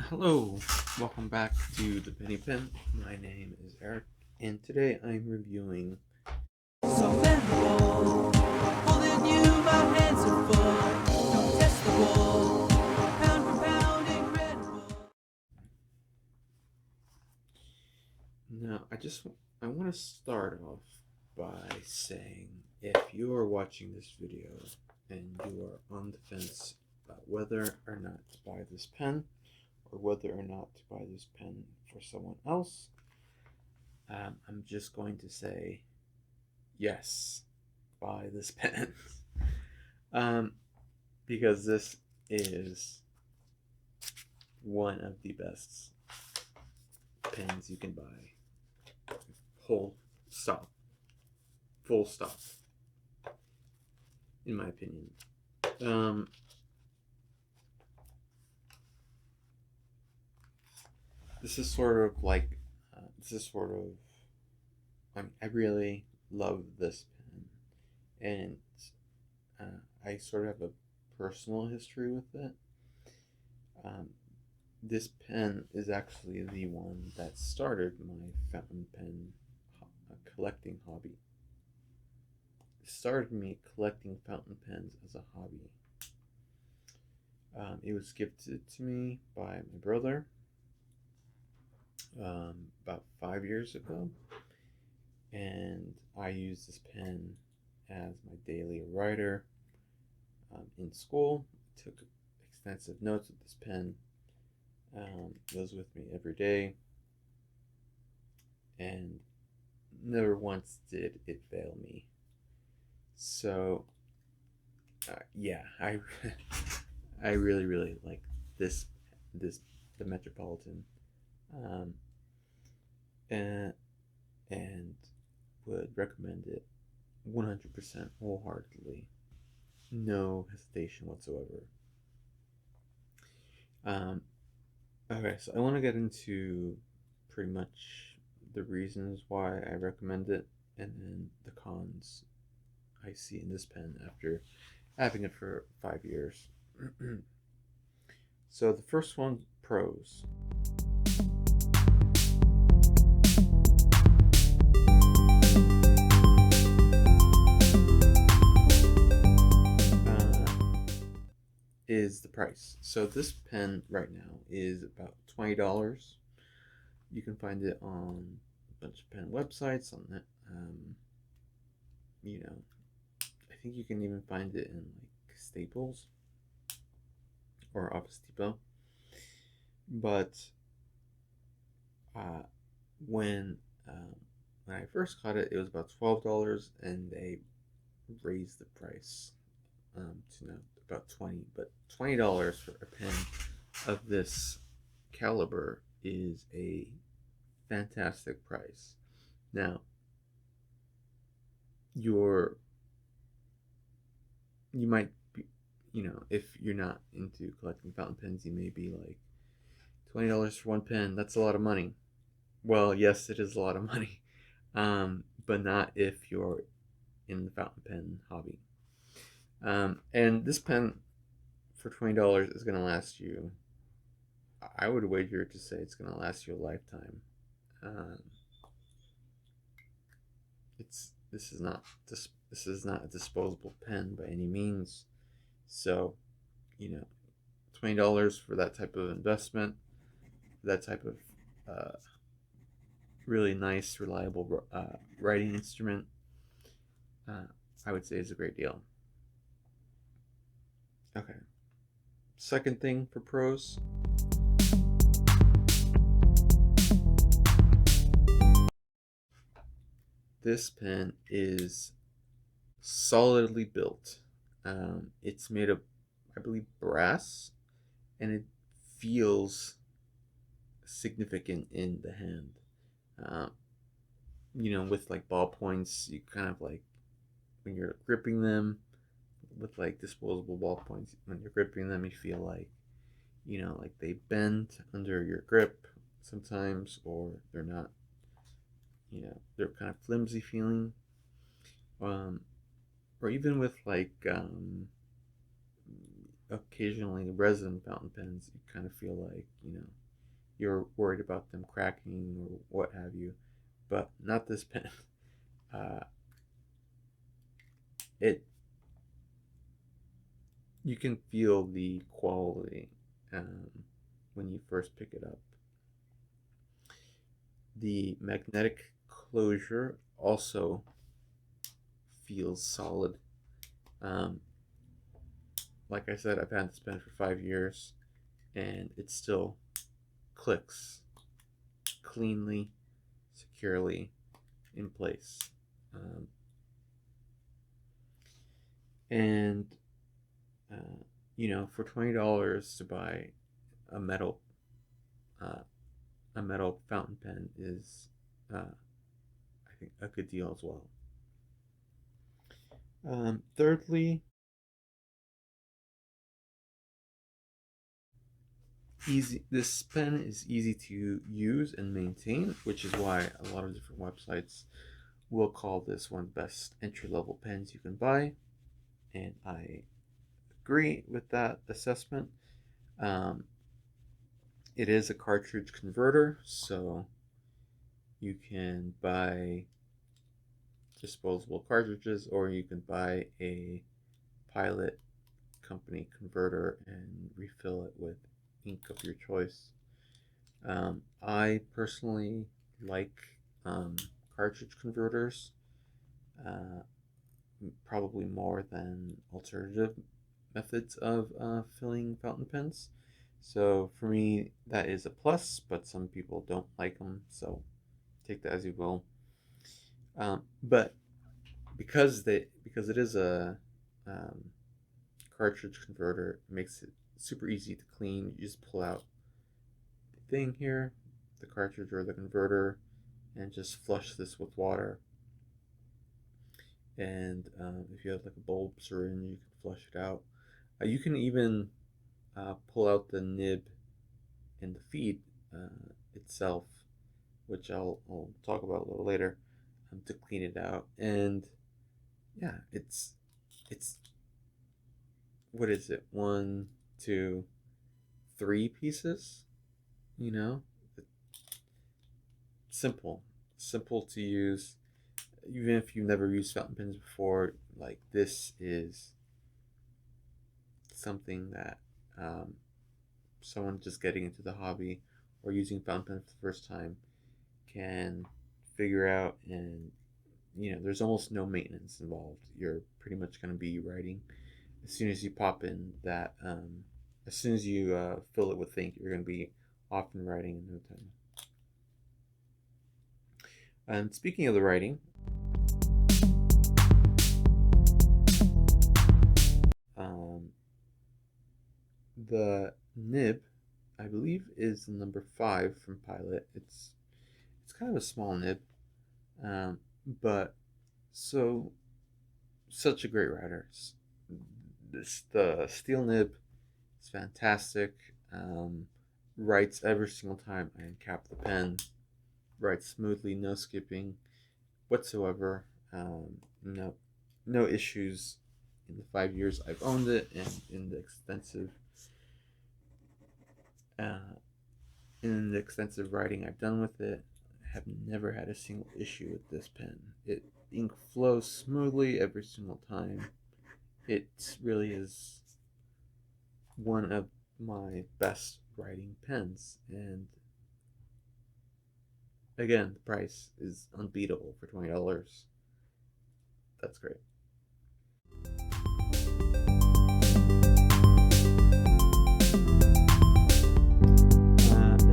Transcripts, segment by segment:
Hello, welcome back to the Penny Pen. My name is Eric, and today I'm reviewing. So memorable, holding you, my hands are full, no testable, pound for pound incredible. Now, I want to start off by saying if you are watching this video and you are on the fence about whether or not to buy this pen, or whether or not to buy this pen for someone else, I'm just going to say yes, buy this pen. um, because this is one of the best pens you can buy. Whole stop. Full stop. In my opinion. This is sort of like, I really love this pen, and I sort of have a personal history with it. This pen is actually the one that started my fountain pen collecting hobby. It started me collecting fountain pens as a hobby. It was gifted to me by my brother about 5 years ago, and I used this pen as my daily writer in school. I took extensive notes with this pen. It was with me every day, and never once did it fail me. So, yeah, I I really like this the Metropolitan, um, and would recommend it 100% wholeheartedly, no hesitation whatsoever. Okay, so I want to get into pretty much the reasons why I recommend it, and then the cons I see in this pen after having it for 5 years. So the first one, pros. Is the price. So this pen right now is about $20. You can find it on a bunch of pen websites. On that, you know, I think you can even find it in like Staples or Office Depot. But uh, when um, when I first got it, it was about $12, and they raised the price to now about 20. But $20 for a pen of this caliber is a fantastic price. Now, you might be, if you're not into collecting fountain pens, you may be like, $20 for one pen, that's a lot of money. Well, yes, it is a lot of money, but not if you're in the fountain pen hobby. And this pen for $20 is going to last you, I would wager to say it's going to last you a lifetime. Um, this is not a disposable pen by any means. So, you know, $20 for that type of investment, that type of really nice, reliable writing instrument, I would say is a great deal. Okay. Second thing for pros. This pen is solidly built. It's made of, I believe, brass, and it feels significant in the hand. Uh, with like ballpoints, you kind of like, when you're gripping them with like disposable ballpoints, when you're gripping them, you feel like, like they bend under your grip sometimes, or they're not, they're kind of flimsy feeling. Um, or even with like occasionally resin fountain pens, you kind of feel like, you're worried about them cracking or what have you, but not this pen. Uh, it You can feel the quality when you first pick it up. The magnetic closure also feels solid. Um, like I said, I've had this pen for 5 years, and it still clicks cleanly, securely in place. Um, and for $20 to buy a metal uh, a metal fountain pen is, I think, a good deal as well. Thirdly, easy. This pen is easy to use and maintain, which is why a lot of different websites will call this one of the best entry-level pens you can buy, and I agree with that assessment. Um, it is a cartridge converter, so you can buy disposable cartridges, or you can buy a Pilot company converter and refill it with ink of your choice. I personally like cartridge converters, uh, probably more than alternative methods of filling fountain pens. So for me, that is a plus, but some people don't like them, so take that as you will. But because it is a um, cartridge converter, it makes it super easy to clean. You just pull out the thing here, the cartridge or the converter, and just flush this with water. And if you have like a bulb syringe, you can flush it out. You can even pull out the nib and the feed itself, which I'll talk about a little later, to clean it out. And yeah, it's what is it? One, two, three pieces. You know, simple, simple to use. Even if you've never used fountain pens before, like this is something that someone just getting into the hobby or using fountain pens for the first time can figure out. And there's almost no maintenance involved. You're pretty much going to be writing as soon as you pop in that. As soon as you fill it with ink, you're going to be off and writing in no time. And speaking of the writing, um, the nib, I believe, is the number 5 from Pilot. It's kind of a small nib, but so such a great writer. The steel nib is fantastic. Writes every single time I uncap the pen. Writes smoothly, no skipping whatsoever. No issues in the 5 years I've owned it, and uh, in the extensive writing I've done with it. I have never had a single issue with this pen. Ink flows smoothly every single time. It really is one of my best writing pens, and again, the price is unbeatable for $20. That's great.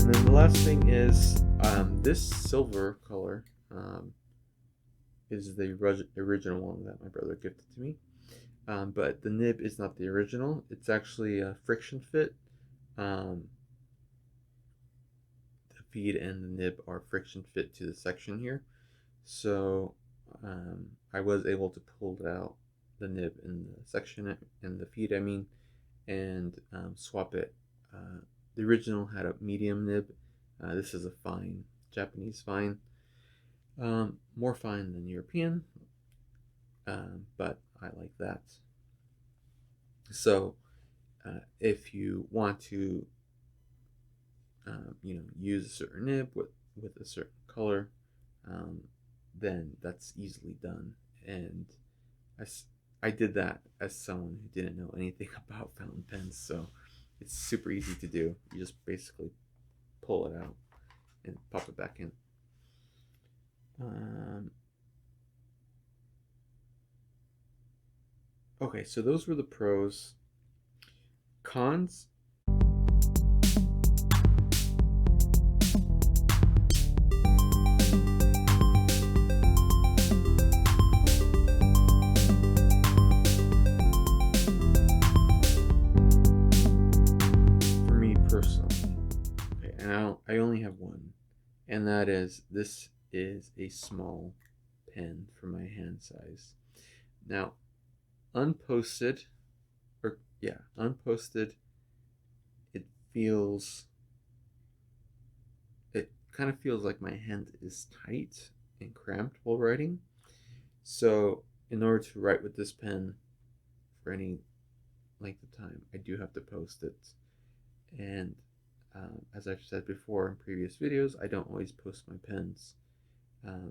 And then the last thing is this silver color is the original one that my brother gifted to me. But the nib is not the original. It's actually a friction fit. Um, the feed and the nib are friction fit to the section here. So I was able to pull out the nib in the section and the feed, and swap it. The original had a medium nib. This is a fine, Japanese fine. More fine than European, but I like that. So If you want to, use a certain nib with a certain color, um, then that's easily done. And I, I did that as someone who didn't know anything about fountain pens, so it's super easy to do. You just basically pull it out and pop it back in. Okay, so those were the pros. Cons. For me personally, okay, and I only have one, and that is this is a small pen for my hand size. Now, unposted, or yeah, unposted, it feels, it kind of feels like my hand is tight and cramped while writing. So, in order to write with this pen for any length of time, I do have to post it. And as I've said before in previous videos, I don't always post my pens. Uh,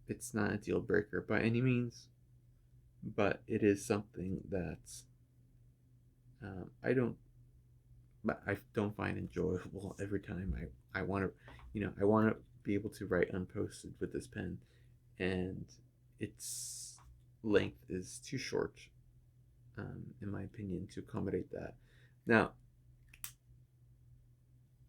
it's not a deal breaker by any means, but it is something that I don't, I don't find enjoyable every time I want to, I want to be able to write unposted with this pen, and its length is too short, in my opinion, to accommodate that. Now,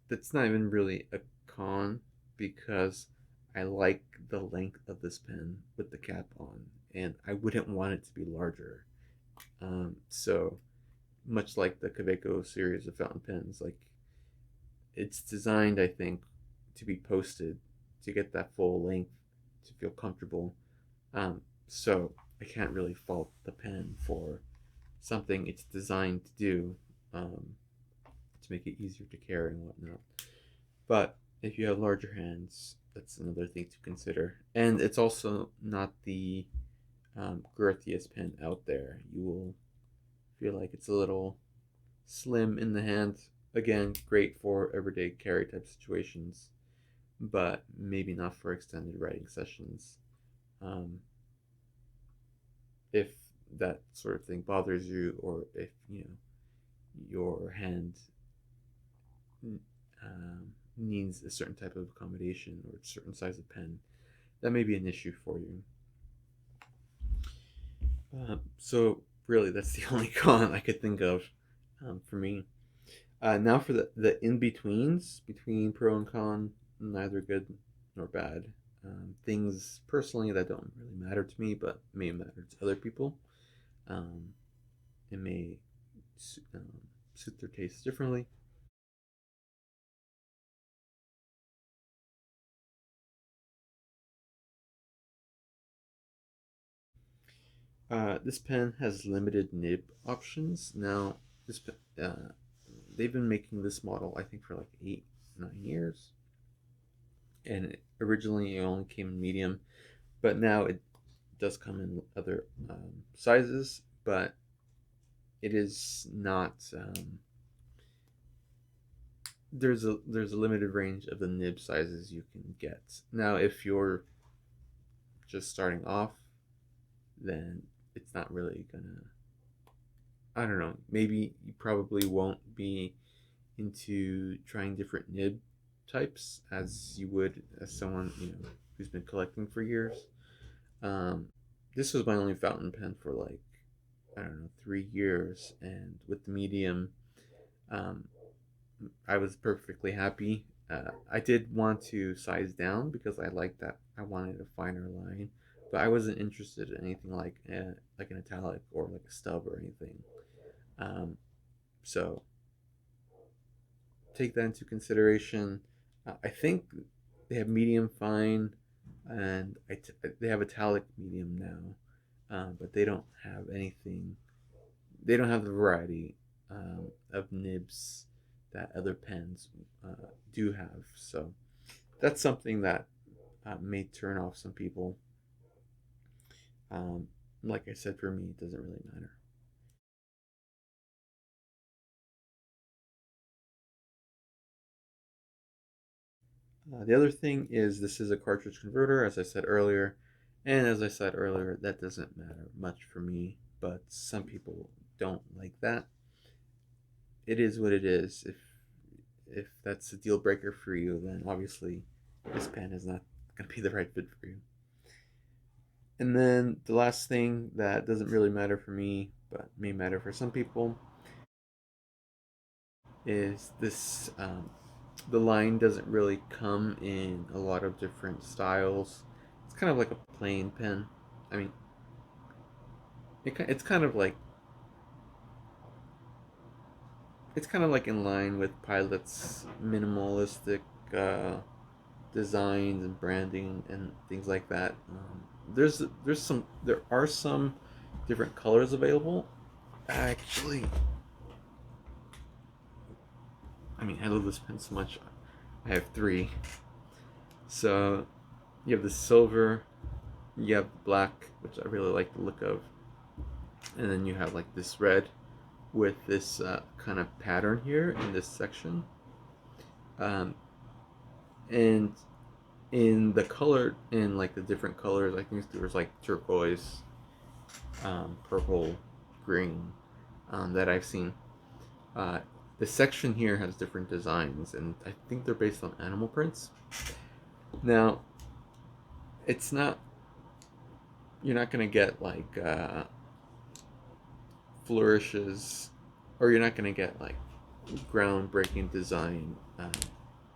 that's not even really a con because I like the length of this pen with the cap on, and I wouldn't want it to be larger. So much like the Kaweco series of fountain pens, like it's designed, I think, to be posted to get that full length to feel comfortable. So I can't really fault the pen for something it's designed to do, to make it easier to carry and whatnot. But if you have larger hands, that's another thing to consider. And it's also not the girthiest pen out there. You will feel like it's a little slim in the hand. Again, great for everyday carry type situations, but maybe not for extended writing sessions. Um, if that sort of thing bothers you, or if your hand needs a certain type of accommodation or a certain size of pen, that may be an issue for you. So really, that's the only con I could think of, for me. Now for the in betweens between pro and con, neither good nor bad. Things personally that don't really matter to me, but may matter to other people. Um, it may suit their tastes differently. This pen has limited nib options. Now, this they've been making this model I think for like 8, 9 years, and originally it only came in medium, but now it does come in other sizes, but it is not. There's a limited range of the nib sizes you can get. Now, if you're just starting off, then it's not really gonna. I don't know. Maybe you probably won't be into trying different nib types as you would as someone who's been collecting for years. Um, this was my only fountain pen for like, I don't know, 3 years, and with the medium, um, I was perfectly happy. I did want to size down because I liked that. I wanted a finer line, but I wasn't interested in anything like an italic or like a stub or anything. Um, so take that into consideration. I think they have medium fine, and they have italic medium now, but they don't have anything. They don't have the variety of nibs that other pens do have. So that's something that may turn off some people. Um, like I said, for me, it doesn't really matter. The other thing is this is a cartridge converter, as I said earlier, and as I said earlier, that doesn't matter much for me, but some people don't like that. It is what it is. If that's a deal breaker for you, then obviously this pen is not going to be the right fit for you. And then the last thing that doesn't really matter for me, but may matter for some people, is this. The line doesn't really come in a lot of different styles. It's kind of like a plain pen. I mean, it's kind of like in line with Pilot's minimalistic uh, designs and branding and things like that. There are some different colors available. Actually, I mean, I love this pen so much. I have three. So you have the silver, you have black, which I really like the look of, and then you have like this red with this kind of pattern here in this section. Um, and in the color, in like the different colors, I think there's like turquoise, purple, green, that I've seen. Uh, the section here has different designs, and I think they're based on animal prints. Now, it's not, you're not gonna get like flourishes, or you're not gonna get like groundbreaking design.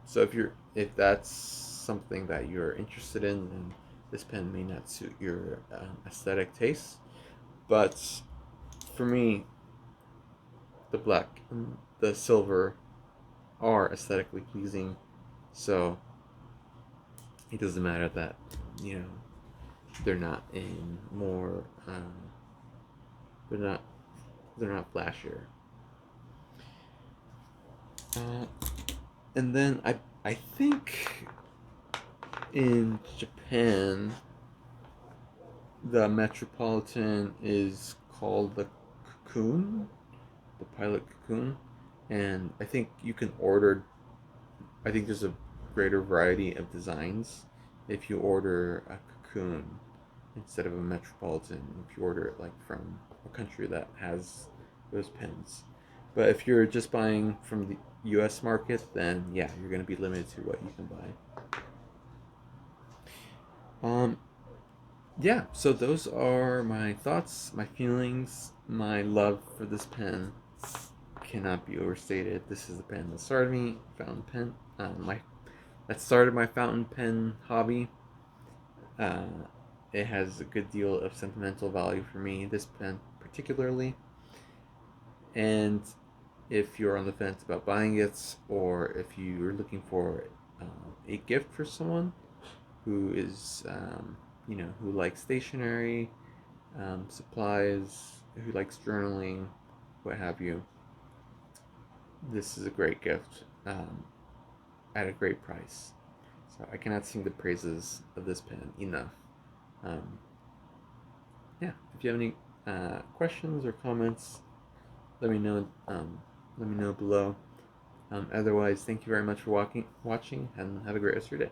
So if that's something that you're interested in, then this pen may not suit your aesthetic taste. But for me, the black and the silver are aesthetically pleasing, so it doesn't matter that you know they're not in more they're not flashier. Uh, and then I think in Japan the Metropolitan is called the Cocoon, the Pilot Cocoon, and I think you can order. I think there's a greater variety of designs if you order a Cocoon instead of a Metropolitan. If you order it like from a country that has those pens, but if you're just buying from the U.S. market, then yeah, you're going to be limited to what you can buy. Um, yeah, so those are my thoughts, my feelings, my love for this pen cannot be overstated. This is the pen that started me, fountain pen. That started my fountain pen hobby. Uh, it has a good deal of sentimental value for me. This pen particularly, and if you're on the fence about buying it, or if you're looking for a gift for someone who is who likes stationery, supplies, who likes journaling, what have you, this is a great gift at a great price. So I cannot sing the praises of this pen enough. Um, yeah, if you have any questions or comments, let me know. Let me know below. Otherwise, thank you very much for watching, and have a great rest of your day.